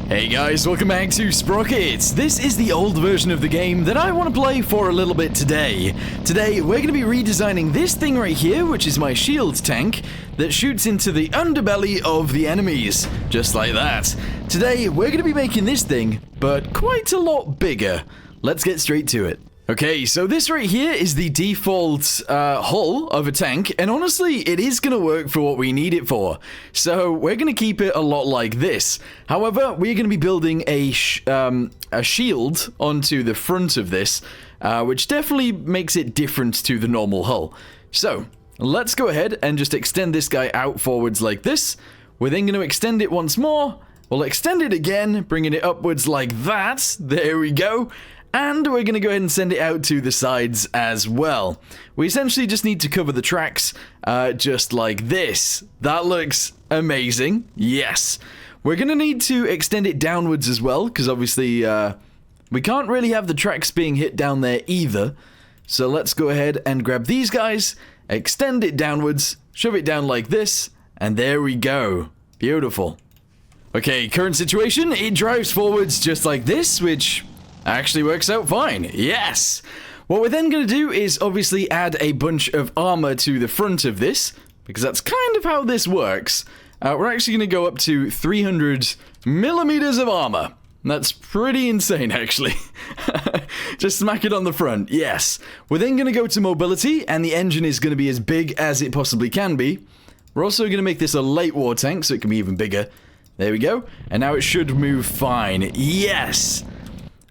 Hey guys, welcome back to Sprocket. This is the old version of the game that I want to play for a little bit today. Today, we're going to be redesigning this thing right here, which is my shield tank, that shoots into the underbelly of the enemies, just like that. Today, we're going to be making this thing, but quite a lot bigger. Let's get straight to it. Okay, so this right here is the default hull of a tank, and honestly, it is going to work for what we need it for. So we're going to keep it a lot like this. However, we're going to be building a shield onto the front of this, which definitely makes it different to the normal hull. So let's go ahead and just extend this guy out forwards like this. We're then going to extend it once more. We'll extend it again, bringing it upwards like that. There we go. And we're going to go ahead and send it out to the sides as well. We essentially just need to cover the tracks just like this. That looks amazing. Yes. We're going to need to extend it downwards as well, because obviously we can't really have the tracks being hit down there either. So let's go ahead and grab these guys, extend it downwards, shove it down like this, and there we go. Beautiful. Okay, current situation, it drives forwards just like this, which actually works out fine. Yes! What we're then going to do is obviously add a bunch of armor to the front of this, because that's kind of how this works. We're actually going to go up to 300 millimeters of armor. That's pretty insane, actually. Just smack it on the front. Yes. We're then going to go to mobility, and the engine is going to be as big as it possibly can be. We're also going to make this a late war tank, so it can be even bigger. There we go. And now it should move fine. Yes!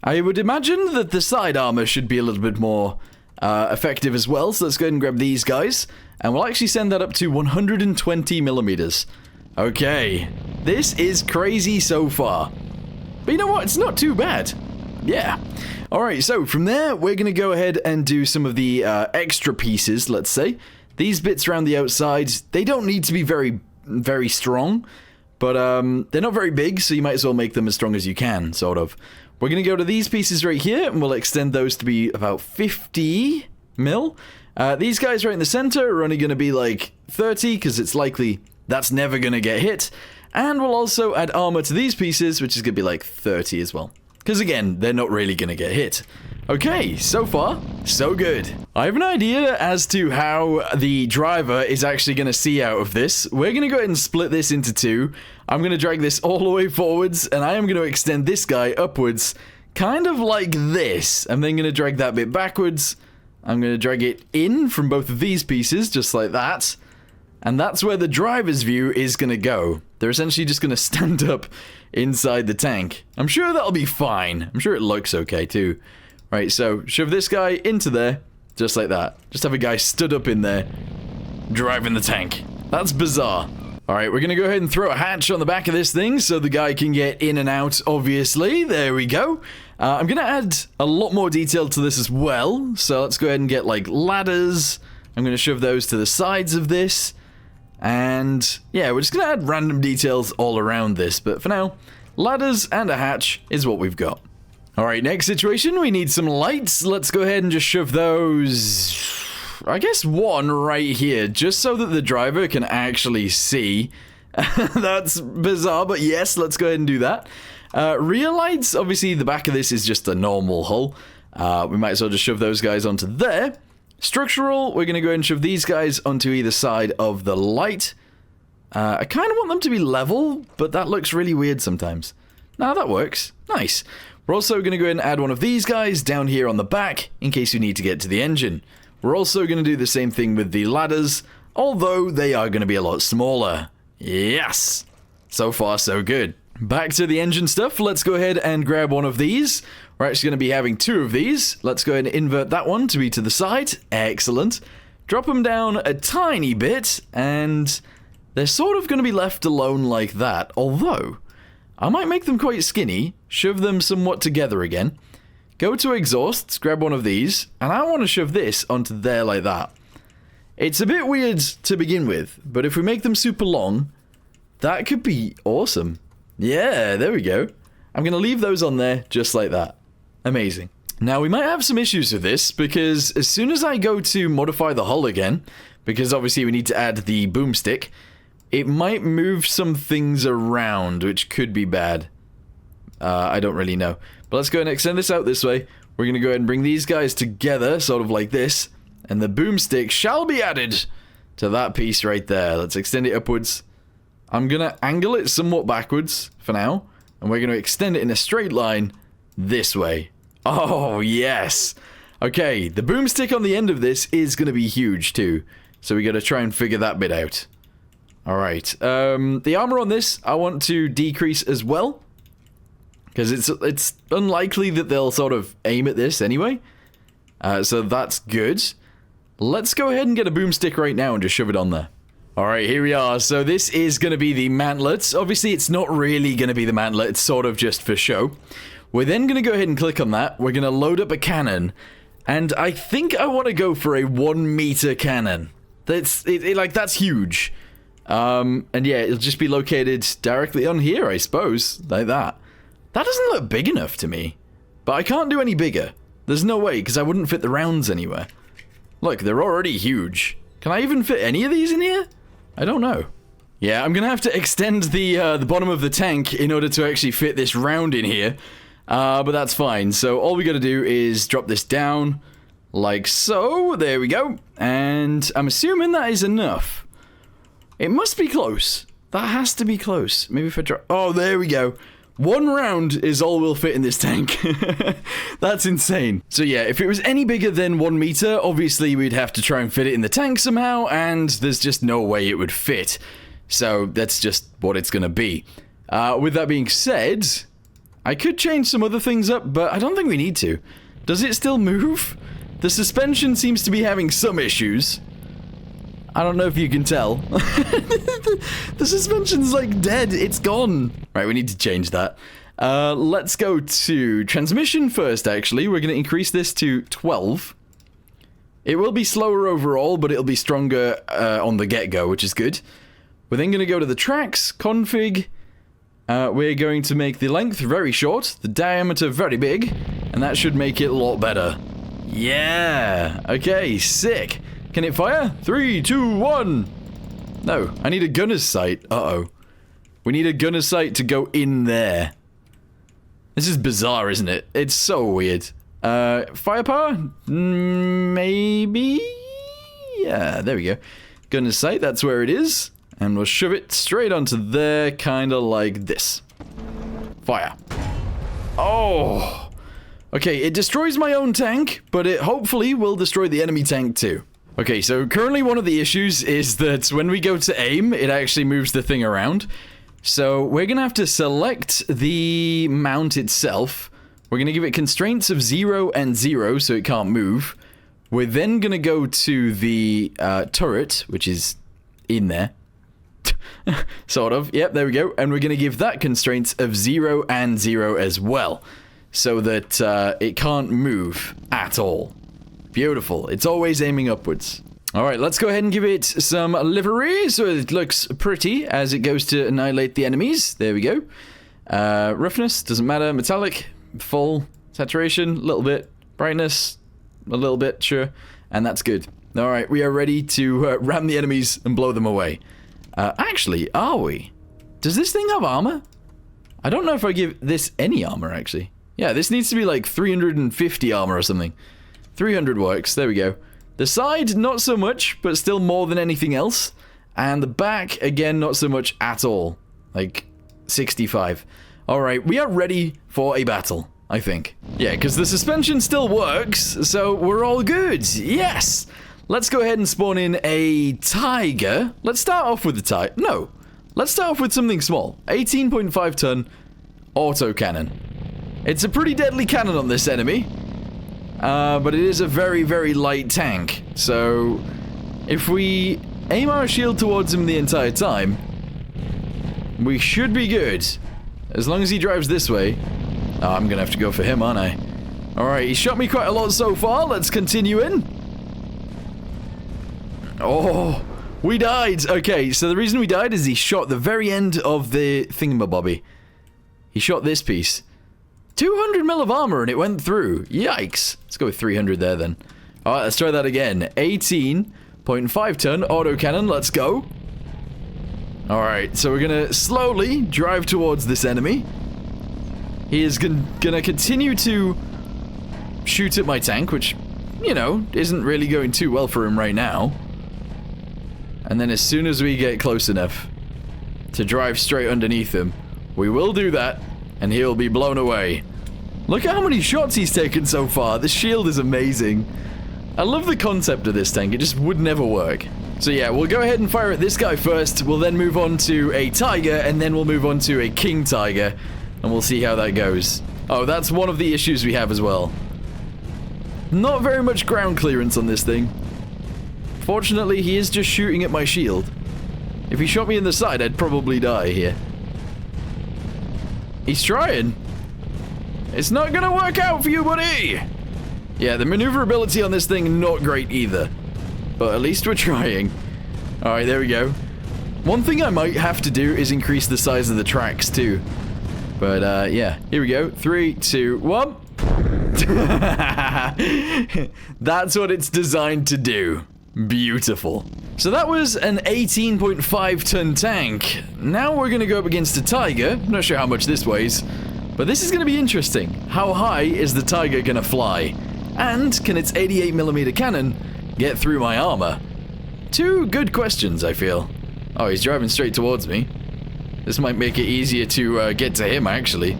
I would imagine that the side armor should be a little bit more effective as well, so let's go ahead and grab these guys, and we'll actually send that up to 120 millimeters. Okay, this is crazy so far. But you know what? It's not too bad. Yeah. Alright, so from there, we're going to go ahead and do some of the extra pieces, let's say. These bits around the outside, they don't need to be very, very strong, but they're not very big, so you might as well make them as strong as you can, sort of. We're going to go to these pieces right here, and we'll extend those to be about 50 mil. These guys right in the center are only going to be like 30, because it's likely that's never going to get hit. And we'll also add armor to these pieces, which is going to be like 30 as well. Because again, they're not really going to get hit. Okay, so far, so good. I have an idea as to how the driver is actually going to see out of this. We're going to go ahead and split this into two. I'm going to drag this all the way forwards, and I am going to extend this guy upwards, kind of like this. I'm then going to drag that bit backwards. I'm going to drag it in from both of these pieces, just like that. And that's where the driver's view is going to go. They're essentially just going to stand up inside the tank. I'm sure that'll be fine. I'm sure it looks okay too. Right, so shove this guy into there, just like that. Just have a guy stood up in there, driving the tank. That's bizarre. Alright, we're going to go ahead and throw a hatch on the back of this thing so the guy can get in and out, obviously. There we go. I'm going to add a lot more detail to this as well. So let's go ahead and get, like, ladders. I'm going to shove those to the sides of this. And, yeah, we're just going to add random details all around this. But for now, ladders and a hatch is what we've got. Alright, next situation, we need some lights. Let's go ahead and just shove those, I guess one right here, just so that the driver can actually see. That's bizarre, but yes, let's go ahead and do that. Rear lights, obviously the back of this is just a normal hull. We might as well just shove those guys onto there. Structural, we're going to go ahead and shove these guys onto either side of the light. I kind of want them to be level, but that looks really weird sometimes. Now that works. Nice. We're also going to go ahead and add one of these guys down here on the back, in case you need to get to the engine. We're also going to do the same thing with the ladders, although they are going to be a lot smaller. Yes! So far, so good. Back to the engine stuff, let's go ahead and grab one of these. We're actually going to be having two of these. Let's go ahead and invert that one to be to the side. Excellent. Drop them down a tiny bit, and they're sort of going to be left alone like that, although I might make them quite skinny, shove them somewhat together again, go to exhausts, grab one of these, and I want to shove this onto there like that. It's a bit weird to begin with, but if we make them super long, that could be awesome. Yeah, there we go. I'm going to leave those on there just like that. Amazing. Now, we might have some issues with this, because as soon as I go to modify the hull again, because obviously we need to add the boomstick, it might move some things around, which could be bad. I don't really know. But let's go ahead and extend this out this way. We're going to go ahead and bring these guys together, sort of like this. And the boomstick shall be added to that piece right there. Let's extend it upwards. I'm going to angle it somewhat backwards for now. And we're going to extend it in a straight line this way. Oh, yes. Okay, the boomstick on the end of this is going to be huge too. So we got to try and figure that bit out. Alright, the armor on this I want to decrease as well. Because it's unlikely that they'll sort of aim at this anyway. So that's good. Let's go ahead and get a boomstick right now and just shove it on there. Alright, here we are. So this is going to be the mantlet. Obviously, it's not really going to be the mantlet. It's sort of just for show. We're then going to go ahead and click on that. We're going to load up a cannon. And I think I want to go for a 1-meter cannon. That's huge. And yeah, it'll just be located directly on here, I suppose. Like that. That doesn't look big enough to me. But I can't do any bigger. There's no way, because I wouldn't fit the rounds anywhere. Look, they're already huge. Can I even fit any of these in here? I don't know. Yeah, I'm gonna have to extend the bottom of the tank in order to actually fit this round in here. But that's fine. So all we gotta do is drop this down, like so. There we go. And I'm assuming that is enough. It must be close. That has to be close. Maybe if I drop... Oh, there we go. 1 round is all we'll fit in this tank. That's insane. So yeah, if it was any bigger than 1 meter, obviously we'd have to try and fit it in the tank somehow, and there's just no way it would fit. So that's just what it's gonna be. With that being said, I could change some other things up, but I don't think we need to. Does it still move? The suspension seems to be having some issues. I don't know if you can tell. The suspension's like dead. It's gone. Right, we need to change that. Let's go to transmission first, actually. We're going to increase this to 12. It will be slower overall, but it'll be stronger on the get-go, which is good. We're then going to go to the tracks, config. We're going to make the length very short, the diameter very big, and that should make it a lot better. Yeah! Okay, sick. Can it fire? 3, 2, 1. No, I need a gunner's sight. Uh-oh. We need a gunner's sight to go in there. This is bizarre, isn't it? It's so weird. Firepower? Maybe? Yeah, there we go. Gunner's sight, that's where it is. And we'll shove it straight onto there, kind of like this. Fire. Oh! Okay, it destroys my own tank, but it hopefully will destroy the enemy tank too. Okay, so currently one of the issues is that when we go to aim, it actually moves the thing around. So we're going to have to select the mount itself. We're going to give it constraints of 0 and 0 so it can't move. We're then going to go to the turret, which is in there. Sort of. Yep, there we go. And we're going to give that constraints of 0 and 0 as well. So that it can't move at all. Beautiful. It's always aiming upwards. Alright, let's go ahead and give it some livery so it looks pretty as it goes to annihilate the enemies. There we go. Roughness, doesn't matter. Metallic, full. Saturation, a little bit. Brightness, a little bit, sure. And that's good. Alright, we are ready to ram the enemies and blow them away. Actually, are we? Does this thing have armor? I don't know if I give this any armor, actually. Yeah, this needs to be like 350 armor or something. 300 works, there we go. The side, not so much, but still more than anything else. And the back, again, not so much at all. Like, 65. Alright, we are ready for a battle, I think. Yeah, because the suspension still works, so we're all good. Yes! Let's go ahead and spawn in a tiger. Let's start off with the tiger. No, let's start off with something small. 18.5 ton autocannon. It's a pretty deadly cannon on this enemy. But it is a very, very light tank. So, if we aim our shield towards him the entire time, we should be good. As long as he drives this way. Oh, I'm gonna have to go for him, aren't I? Alright, he shot me quite a lot so far. Let's continue in. Oh, we died. Okay, so the reason we died is he shot the very end of the thingamabobby. He shot this piece. 200 mil of armor and it went through. Yikes. Let's go with 300 there then. Alright, let's try that again. 18.5 ton autocannon. Let's go. Alright, so we're gonna slowly drive towards this enemy. He is gonna continue to shoot at my tank, which, you know, isn't really going too well for him right now. And then as soon as we get close enough to drive straight underneath him, we will do that, and he'll be blown away. Look at how many shots he's taken so far. The shield is amazing. I love the concept of this tank. It just would never work. So yeah, we'll go ahead and fire at this guy first. We'll then move on to a tiger, and then we'll move on to a king tiger, and we'll see how that goes. Oh, that's one of the issues we have as well. Not very much ground clearance on this thing. Fortunately, he is just shooting at my shield. If he shot me in the side, I'd probably die here. He's trying. It's not gonna work out for you, buddy! Yeah, the maneuverability on this thing, not great either. But at least we're trying. Alright, there we go. One thing I might have to do is increase the size of the tracks, too. But, yeah. Here we go. 3, 2, 1. That's what it's designed to do. Beautiful. So that was an 18.5 ton tank. Now we're gonna go up against a tiger. I'm not sure how much this weighs, but this is gonna be interesting. How high is the tiger gonna fly? And can its 88mm cannon get through my armor? Two good questions, I feel. Oh, he's driving straight towards me. This might make it easier to get to him, actually.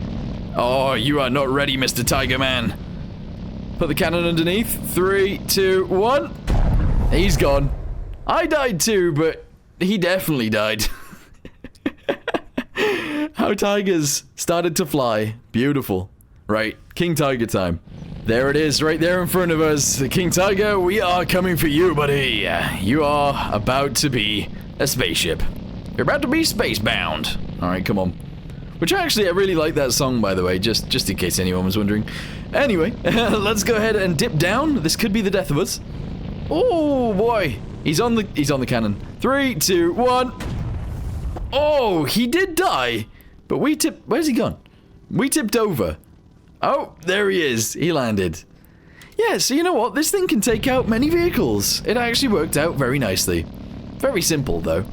Oh, you are not ready, Mr. Tiger Man. Put the cannon underneath. 3, 2, 1. He's gone. I died too, but he definitely died. How tigers started to fly. Beautiful. Right, King Tiger time. There it is, right there in front of us. King Tiger, we are coming for you, buddy. You are about to be a spaceship. You're about to be space-bound. Alright, come on. Which actually, I really like that song, by the way, just in case anyone was wondering. Anyway, let's go ahead and dip down. This could be the death of us. Oh, boy. He's on the cannon. 3, 2, 1. Oh, he did die. But we tipped... Where's he gone? We tipped over. Oh, there he is. He landed. Yeah, so you know what? This thing can take out many vehicles. It actually worked out very nicely. Very simple, though.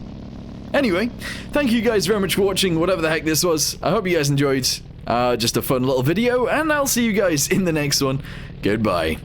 Anyway, thank you guys very much for watching whatever the heck this was. I hope you guys enjoyed. Just a fun little video, and I'll see you guys in the next one. Goodbye.